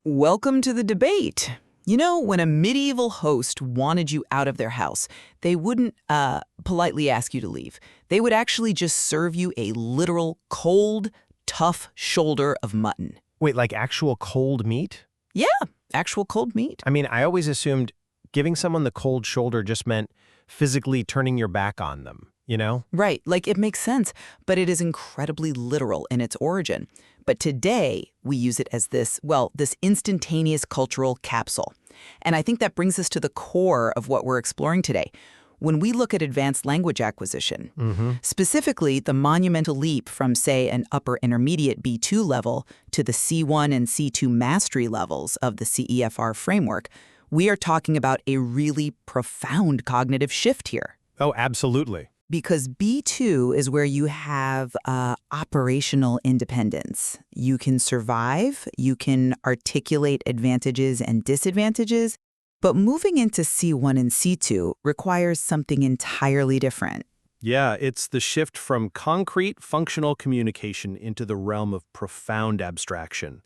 Welcome to the debate. You know, when a medieval host wanted you out of their house, they wouldn't politely ask you to leave. They would actually just serve you a literal cold, tough shoulder of mutton. Wait, like actual cold meat? Yeah, actual cold meat. I mean, I always assumed giving someone the cold shoulder just meant physically turning your back on them, you know? Right, like it makes sense, but it is incredibly literal in its origin. But today, we use it as this instantaneous cultural capsule. And I think that brings us to the core of what we're exploring today. When we look at advanced language acquisition, specifically the monumental leap from, say, an upper intermediate B2 level to the C1 and C2 mastery levels of the CEFR framework, we are talking about a really profound cognitive shift here. Oh, absolutely. Because B2 is where you have operational independence. You can survive, you can articulate advantages and disadvantages, but moving into C1 and C2 requires something entirely different. Yeah, it's the shift from concrete, functional communication into the realm of profound abstraction.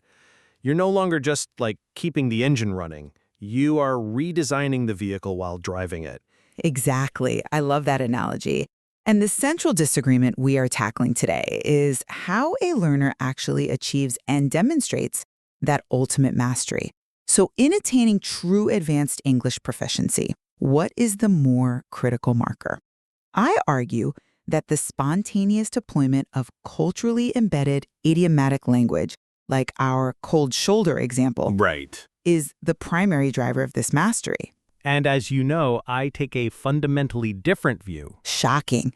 You're no longer just, like, keeping the engine running. You are redesigning the vehicle while driving it. Exactly. I love that analogy. And the central disagreement we are tackling today is how a learner actually achieves and demonstrates that ultimate mastery. So in attaining true advanced English proficiency, what is the more critical marker? I argue that the spontaneous deployment of culturally embedded idiomatic language, like our cold shoulder example, Right. is the primary driver of this mastery. And as you know, I take a fundamentally different view. Shocking.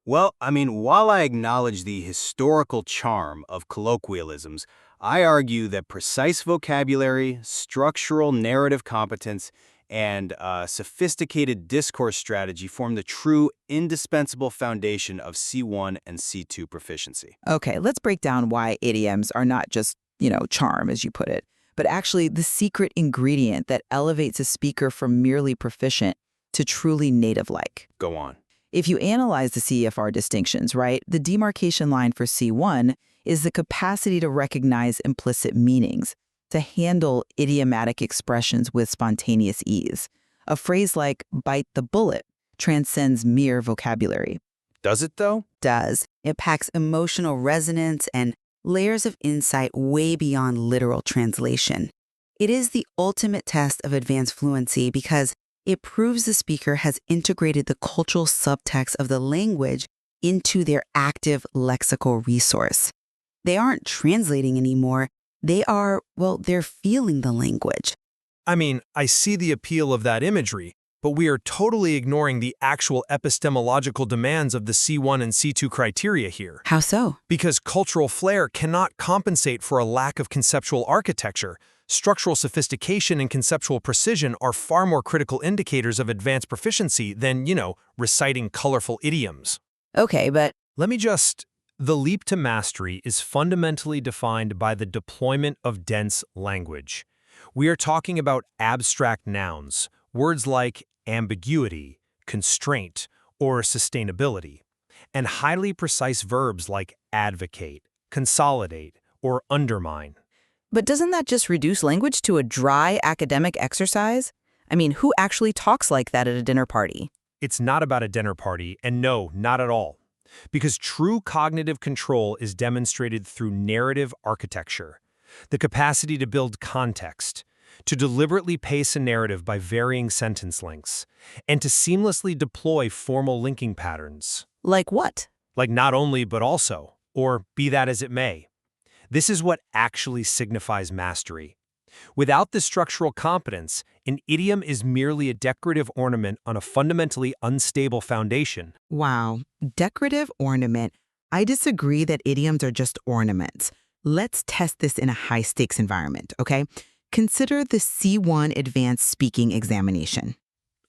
Well, while I acknowledge the historical charm of colloquialisms, I argue that precise vocabulary, structural narrative competence, and sophisticated discourse strategy form the true indispensable foundation of C1 and C2 proficiency. Okay, let's break down why idioms are not just, charm, as you put it, but actually the secret ingredient that elevates a speaker from merely proficient to truly native-like. Go on. If you analyze the CEFR distinctions, right, the demarcation line for C1 is the capacity to recognize implicit meanings, to handle idiomatic expressions with spontaneous ease. A phrase like bite the bullet transcends mere vocabulary. Does it, though? Does. It packs emotional resonance and layers of insight way beyond literal translation. It is the ultimate test of advanced fluency because it proves the speaker has integrated the cultural subtext of the language into their active lexical resource. They aren't translating anymore. They're feeling the language. I see the appeal of that imagery, but we are totally ignoring the actual epistemological demands of the C1 and C2 criteria here. How so? Because cultural flair cannot compensate for a lack of conceptual architecture. Structural sophistication and conceptual precision are far more critical indicators of advanced proficiency than, reciting colorful idioms. Okay, but The leap to mastery is fundamentally defined by the deployment of dense language. We are talking about abstract nouns, words like ambiguity, constraint, or sustainability, and highly precise verbs like advocate, consolidate, or undermine. But doesn't that just reduce language to a dry academic exercise? Who actually talks like that at a dinner party? It's not about a dinner party, and no, not at all. Because true cognitive control is demonstrated through narrative architecture, the capacity to build context, to deliberately pace a narrative by varying sentence lengths, and to seamlessly deploy formal linking patterns. Like what? Like not only, but also, or be that as it may. This is what actually signifies mastery. Without this structural competence, an idiom is merely a decorative ornament on a fundamentally unstable foundation. Wow, decorative ornament. I disagree that idioms are just ornaments. Let's test this in a high-stakes environment, okay? Consider the C1 Advanced Speaking Examination.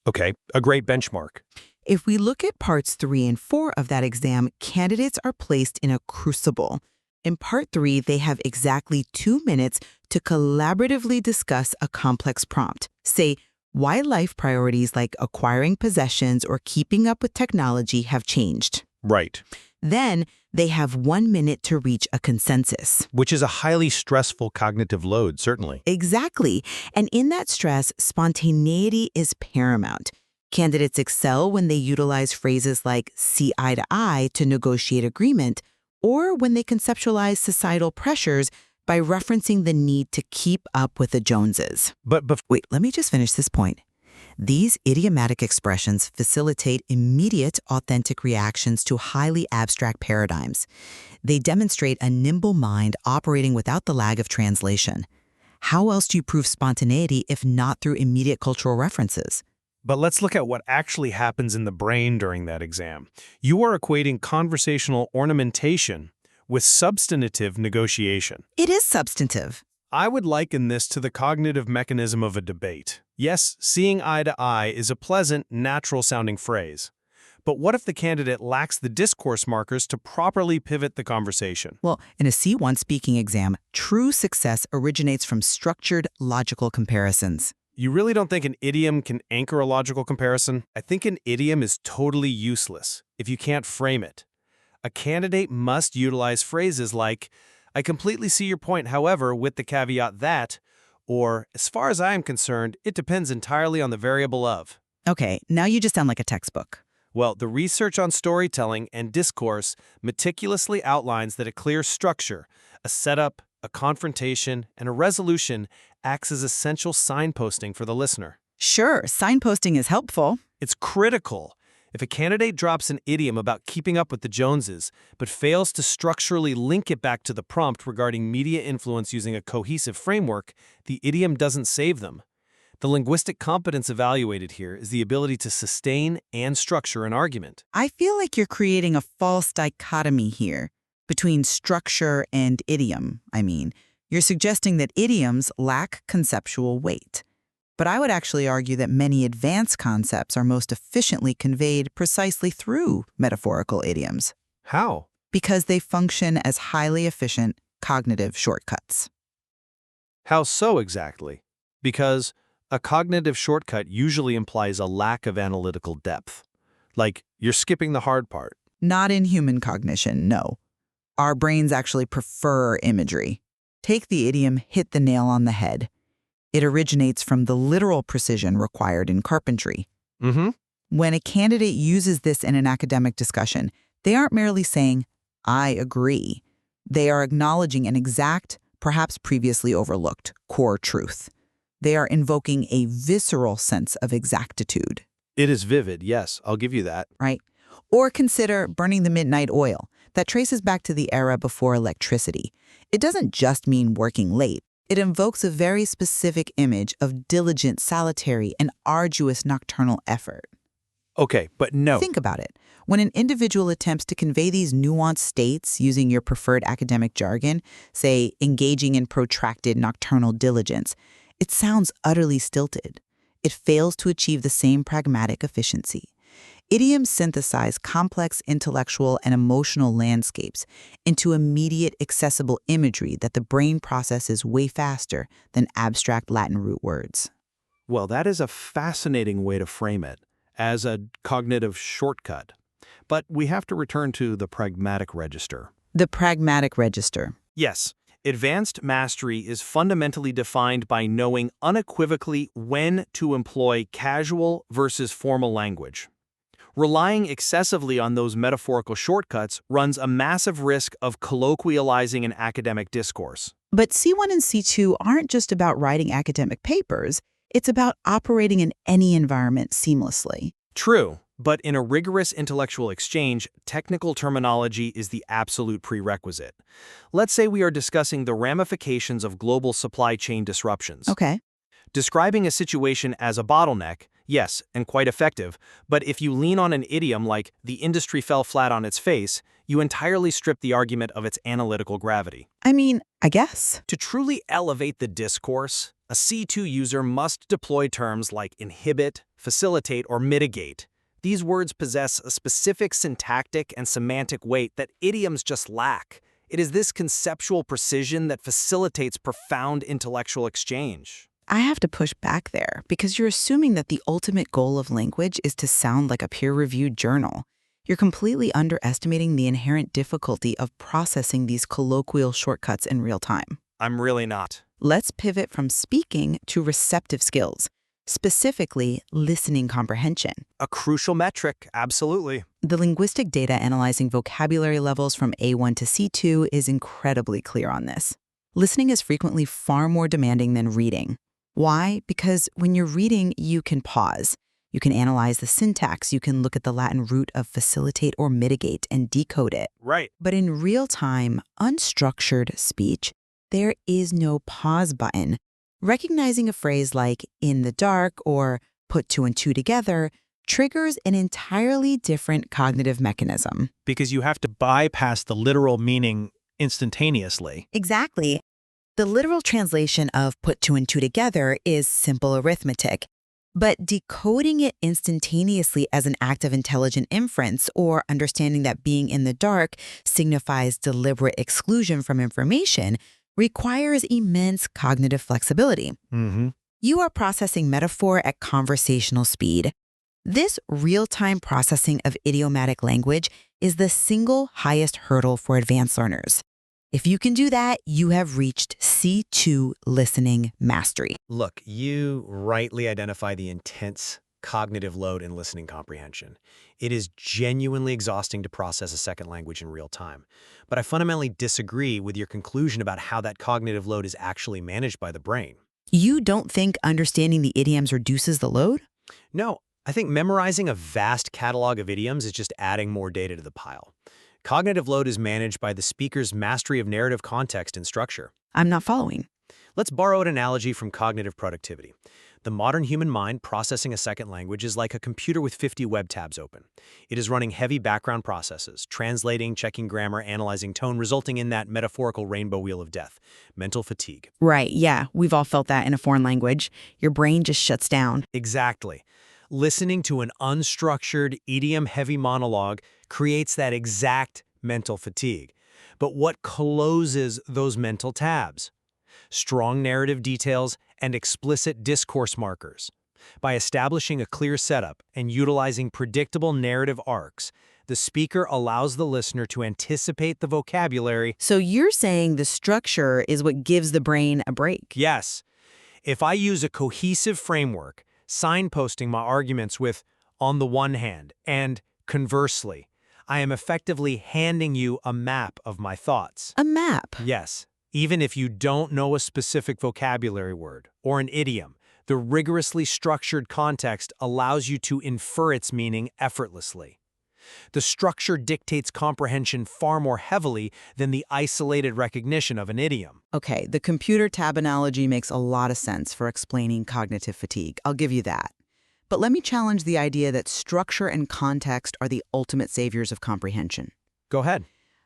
Okay, a great benchmark. If we look at parts 3 and 4 of that exam, candidates are placed in a crucible. In part 3, they have exactly 2 minutes to collaboratively discuss a complex prompt. Say, why life priorities like acquiring possessions or keeping up with technology have changed. Right. Then they have 1 minute to reach a consensus. Which is a highly stressful cognitive load, certainly. Exactly. And in that stress, spontaneity is paramount. Candidates excel when they utilize phrases like see eye to eye to negotiate agreement, or when they conceptualize societal pressures by referencing the need to keep up with the Joneses. But Wait, let me just finish this point. These idiomatic expressions facilitate immediate, authentic reactions to highly abstract paradigms. They demonstrate a nimble mind operating without the lag of translation. How else do you prove spontaneity if not through immediate cultural references? But let's look at what actually happens in the brain during that exam. You are equating conversational ornamentation with substantive negotiation. It is substantive. I would liken this to the cognitive mechanism of a debate. Yes, seeing eye to eye is a pleasant, natural-sounding phrase. But what if the candidate lacks the discourse markers to properly pivot the conversation? Well, in a C1 speaking exam, true success originates from structured, logical comparisons. You really don't think an idiom can anchor a logical comparison? I think an idiom is totally useless if you can't frame it. A candidate must utilize phrases like, I completely see your point, however, with the caveat that, or, as far as I am concerned, it depends entirely on the variable of. Okay, now you just sound like a textbook. Well, the research on storytelling and discourse meticulously outlines that a clear structure, a setup, a confrontation, and a resolution acts as essential signposting for the listener. Sure, signposting is helpful. It's critical. If a candidate drops an idiom about keeping up with the Joneses, but fails to structurally link it back to the prompt regarding media influence using a cohesive framework, the idiom doesn't save them. The linguistic competence evaluated here is the ability to sustain and structure an argument. I feel like you're creating a false dichotomy here between structure and idiom. You're suggesting that idioms lack conceptual weight. But I would actually argue that many advanced concepts are most efficiently conveyed precisely through metaphorical idioms, How? because they function as highly efficient cognitive shortcuts. How so exactly? Because a cognitive shortcut usually implies a lack of analytical depth. Like, you're skipping the hard part. Not in human cognition, no. Our brains actually prefer imagery. Take the idiom, hit the nail on the head. It originates from the literal precision required in carpentry. When a candidate uses this in an academic discussion, they aren't merely saying, I agree. They are acknowledging an exact, perhaps previously overlooked, core truth. They are invoking a visceral sense of exactitude. it is vivid, yes, I'll give you that. Right? Or consider burning the midnight oil. That traces back to the era before electricity. It doesn't just mean working late. It invokes a very specific image of diligent, solitary, and arduous nocturnal effort. Okay, but no. Think about it. When an individual attempts to convey these nuanced states using your preferred academic jargon, say engaging in protracted nocturnal diligence, it sounds utterly stilted. It fails to achieve the same pragmatic efficiency. Idioms synthesize complex intellectual and emotional landscapes into immediate, accessible imagery that the brain processes way faster than abstract Latin root words. Well, that is a fascinating way to frame it, as a cognitive shortcut. But we have to return to the pragmatic register. The pragmatic register. Yes, advanced mastery is fundamentally defined by knowing unequivocally when to employ casual versus formal language. Relying excessively on those metaphorical shortcuts runs a massive risk of colloquializing an academic discourse. But C1 and C2 aren't just about writing academic papers. It's about operating in any environment seamlessly. True, but in a rigorous intellectual exchange, technical terminology is the absolute prerequisite. Let's say we are discussing the ramifications of global supply chain disruptions. Okay. Describing a situation as a bottleneck, yes, and quite effective, but if you lean on an idiom like the industry fell flat on its face, you entirely strip the argument of its analytical gravity. I guess. To truly elevate the discourse, a C2 user must deploy terms like inhibit, facilitate, or mitigate. These words possess a specific syntactic and semantic weight that idioms just lack. It is this conceptual precision that facilitates profound intellectual exchange. I have to push back there because you're assuming that the ultimate goal of language is to sound like a peer-reviewed journal. You're completely underestimating the inherent difficulty of processing these colloquial shortcuts in real time. I'm really not. Let's pivot from speaking to receptive skills, specifically listening comprehension. A crucial metric, absolutely. The linguistic data analyzing vocabulary levels from A1 to C2 is incredibly clear on this. Listening is frequently far more demanding than reading. Why? Because when you're reading, you can pause. You can analyze the syntax, you can look at the Latin root of facilitate or mitigate and decode it. Right. But in real-time, unstructured speech, there is no pause button. Recognizing a phrase like in the dark or put two and two together triggers an entirely different cognitive mechanism. Because you have to bypass the literal meaning instantaneously. Exactly. The literal translation of put two and two together is simple arithmetic. But decoding it instantaneously as an act of intelligent inference or understanding that being in the dark signifies deliberate exclusion from information requires immense cognitive flexibility. You are processing metaphor at conversational speed. This real-time processing of idiomatic language is the single highest hurdle for advanced learners. If you can do that, you have reached C2 listening mastery. Look, you rightly identify the intense cognitive load in listening comprehension. It is genuinely exhausting to process a second language in real time. But I fundamentally disagree with your conclusion about how that cognitive load is actually managed by the brain. You don't think understanding the idioms reduces the load? No, I think memorizing a vast catalog of idioms is just adding more data to the pile. Cognitive load is managed by the speaker's mastery of narrative context and structure. I'm not following. Let's borrow an analogy from cognitive productivity. The modern human mind processing a second language is like a computer with 50 web tabs open. It is running heavy background processes, translating, checking grammar, analyzing tone, resulting in that metaphorical rainbow wheel of death, mental fatigue. Right, yeah, we've all felt that in a foreign language. Your brain just shuts down. Exactly. Listening to an unstructured, idiom-heavy monologue creates that exact mental fatigue. But what closes those mental tabs? Strong narrative details and explicit discourse markers. By establishing a clear setup and utilizing predictable narrative arcs, the speaker allows the listener to anticipate the vocabulary. So you're saying the structure is what gives the brain a break? Yes. If I use a cohesive framework, signposting my arguments with on the one hand and conversely, I am effectively handing you a map of my thoughts. A map? Yes. Even if you don't know a specific vocabulary word or an idiom, the rigorously structured context allows you to infer its meaning effortlessly. The structure dictates comprehension far more heavily than the isolated recognition of an idiom. Okay, the computer tab analogy makes a lot of sense for explaining cognitive fatigue. I'll give you that. But let me challenge the idea that structure and context are the ultimate saviors of comprehension. Go ahead.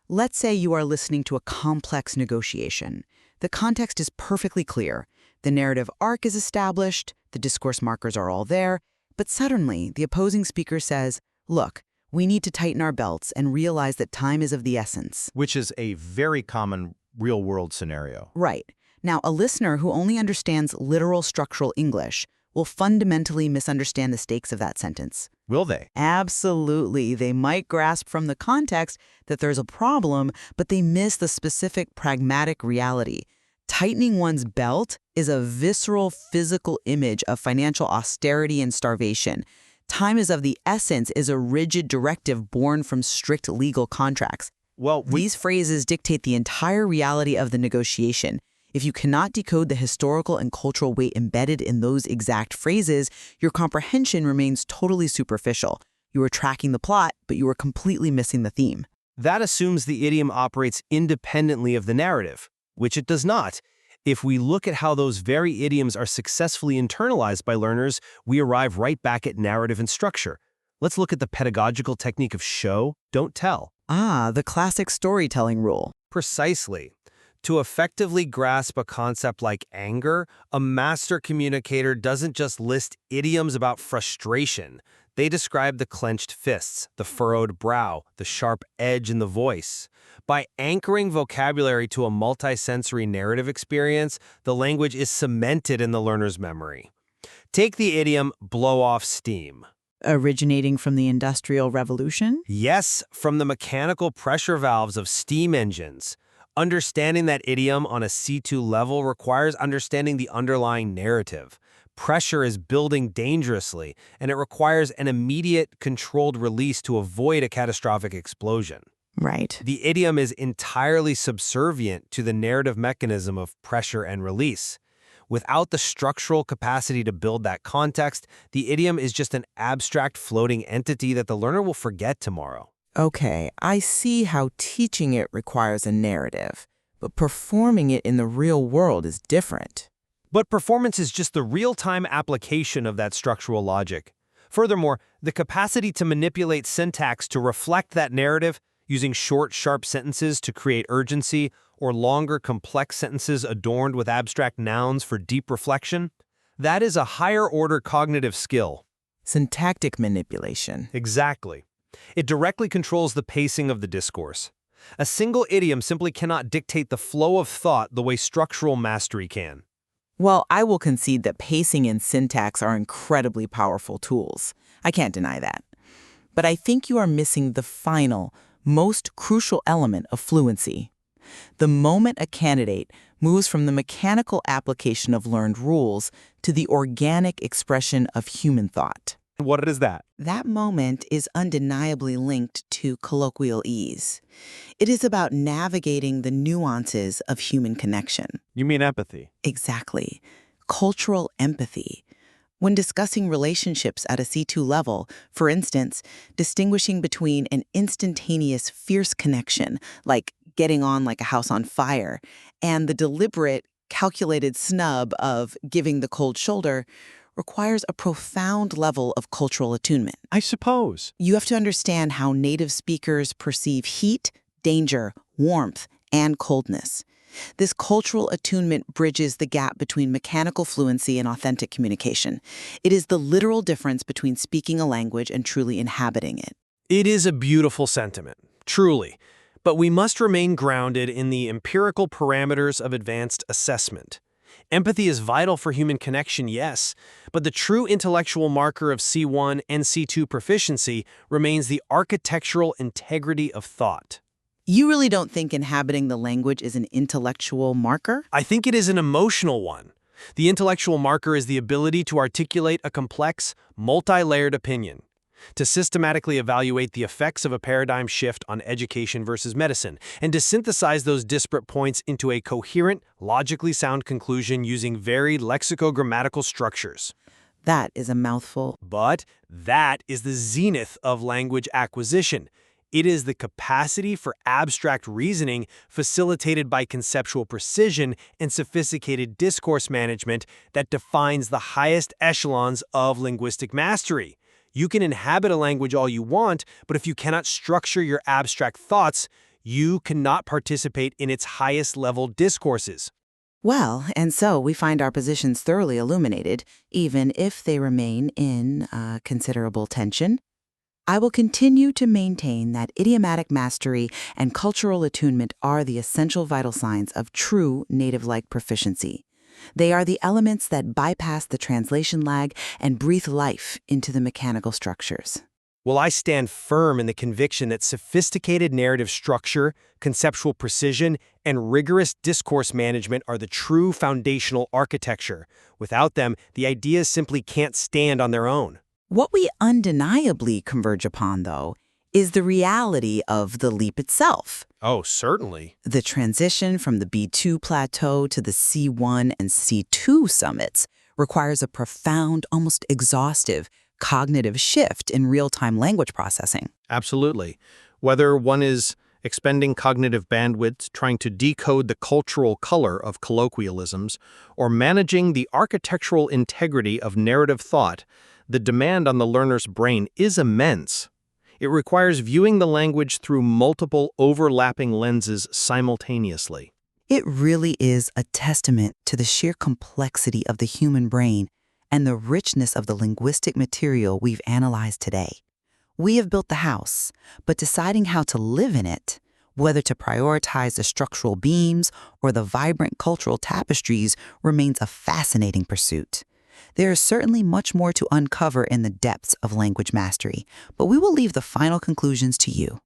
Let's say you are listening to a complex negotiation. The context is perfectly clear. The narrative arc is established, the discourse markers are all there, but suddenly the opposing speaker says, look, we need to tighten our belts and realize that time is of the essence. Which is a very common real-world scenario. Right. Now, a listener who only understands literal structural English will fundamentally misunderstand the stakes of that sentence. Will they? Absolutely. They might grasp from the context that there's a problem, but they miss the specific pragmatic reality. Tightening one's belt is a visceral physical image of financial austerity and starvation. Time is of the essence is a rigid directive born from strict legal contracts. Well, These phrases dictate the entire reality of the negotiation. If you cannot decode the historical and cultural weight embedded in those exact phrases, your comprehension remains totally superficial. You are tracking the plot, but you are completely missing the theme. That assumes the idiom operates independently of the narrative, which it does not. If we look at how those very idioms are successfully internalized by learners, we arrive right back at narrative and structure. Let's look at the pedagogical technique of show, don't tell. Ah, the classic storytelling rule. Precisely. To effectively grasp a concept like anger, a master communicator doesn't just list idioms about frustration. They describe the clenched fists, the furrowed brow, the sharp edge in the voice. By anchoring vocabulary to a multisensory narrative experience, the language is cemented in the learner's memory. Take the idiom blow off steam. originating from the Industrial Revolution? Yes, from the mechanical pressure valves of steam engines. Understanding that idiom on a C2 level requires understanding the underlying narrative. Pressure is building dangerously, and it requires an immediate, controlled release to avoid a catastrophic explosion. Right. The idiom is entirely subservient to the narrative mechanism of pressure and release. Without the structural capacity to build that context, the idiom is just an abstract floating entity that the learner will forget tomorrow. Okay, I see how teaching it requires a narrative, but performing it in the real world is different. But performance is just the real-time application of that structural logic. Furthermore, the capacity to manipulate syntax to reflect that narrative, using short, sharp sentences to create urgency, or longer, complex sentences adorned with abstract nouns for deep reflection, that is a higher-order cognitive skill. Syntactic manipulation. Exactly. It directly controls the pacing of the discourse. A single idiom simply cannot dictate the flow of thought the way structural mastery can. Well, I will concede that pacing and syntax are incredibly powerful tools. I can't deny that. But I think you are missing the final, most crucial element of fluency. The moment a candidate moves from the mechanical application of learned rules to the organic expression of human thought. What is that? That moment is undeniably linked to colloquial ease. It is about navigating the nuances of human connection. You mean empathy? Exactly. Cultural empathy. When discussing relationships at a C2 level, for instance, distinguishing between an instantaneous, fierce connection, like getting on like a house on fire, and the deliberate, calculated snub of giving the cold shoulder, requires a profound level of cultural attunement. I suppose. You have to understand how native speakers perceive heat, danger, warmth, and coldness. This cultural attunement bridges the gap between mechanical fluency and authentic communication. It is the literal difference between speaking a language and truly inhabiting it. It is a beautiful sentiment, truly. But we must remain grounded in the empirical parameters of advanced assessment. Empathy is vital for human connection, yes, but the true intellectual marker of C1 and C2 proficiency remains the architectural integrity of thought. You really don't think inhabiting the language is an intellectual marker? I think it is an emotional one. The intellectual marker is the ability to articulate a complex, multi-layered opinion, to systematically evaluate the effects of a paradigm shift on education versus medicine, and to synthesize those disparate points into a coherent, logically sound conclusion using varied lexicogrammatical structures. That is a mouthful. But that is the zenith of language acquisition. It is the capacity for abstract reasoning facilitated by conceptual precision and sophisticated discourse management that defines the highest echelons of linguistic mastery. You can inhabit a language all you want, but if you cannot structure your abstract thoughts, you cannot participate in its highest level discourses. Well, and so we find our positions thoroughly illuminated, even if they remain in considerable tension. I will continue to maintain that idiomatic mastery and cultural attunement are the essential vital signs of true native-like proficiency. They are the elements that bypass the translation lag and breathe life into the mechanical structures. Well, I stand firm in the conviction that sophisticated narrative structure, conceptual precision, and rigorous discourse management are the true foundational architecture. Without them, the ideas simply can't stand on their own. What we undeniably converge upon, though, is the reality of the leap itself. Oh, certainly. The transition from the B2 plateau to the C1 and C2 summits requires a profound, almost exhaustive, cognitive shift in real-time language processing. Absolutely. Whether one is expending cognitive bandwidth trying to decode the cultural color of colloquialisms or managing the architectural integrity of narrative thought, the demand on the learner's brain is immense. It requires viewing the language through multiple overlapping lenses simultaneously. It really is a testament to the sheer complexity of the human brain and the richness of the linguistic material we've analyzed today. We have built the house, but deciding how to live in it, whether to prioritize the structural beams or the vibrant cultural tapestries, remains a fascinating pursuit. There is certainly much more to uncover in the depths of language mastery, but we will leave the final conclusions to you.